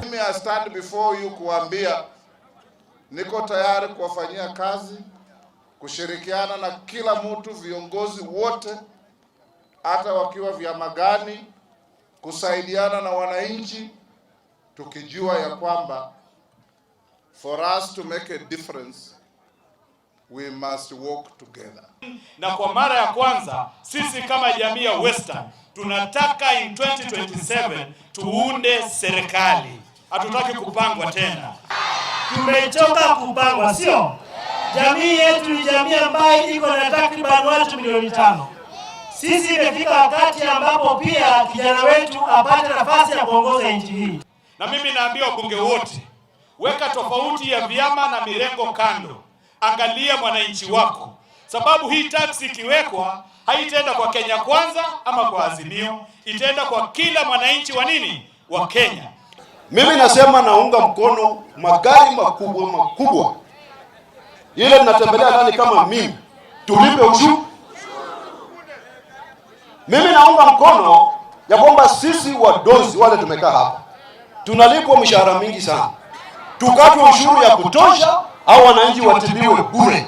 Mimi I stand before you kuambia niko tayari kuwafanyia kazi, kushirikiana na kila mtu, viongozi wote, hata wakiwa vyama gani, kusaidiana na wananchi, tukijua ya kwamba for us to make a difference we must work together. Na kwa mara ya kwanza sisi kama jamii ya Western tunataka in 2027 tuunde serikali. Hatutaki kupangwa tena. Tumechoka kupangwa, sio? Jamii yetu ni jamii ambayo iko na takriban watu milioni 5. Sisi imefika wakati ambapo pia kijana wetu apate nafasi ya kuongoza nchi hii. Na mimi naambia wabunge wote, weka tofauti ya vyama na mirengo kando. Angalia mwananchi wako. Sababu hii tax ikiwekwa haitaenda kwa Kenya Kwanza ama kwa Azimio, itaenda kwa kila mwananchi wa nini? Wa Kenya. Mimi nasema naunga mkono magari makubwa. Ile ninatembelea ndani kama mimi, tulipe ushuru. Mimi naunga mkono ya kwamba sisi wadozi wale tumekaa hapa tunalipwa mshahara mingi sana. Tukatwe ushuru ya kutosha au wananchi watibiwe bure.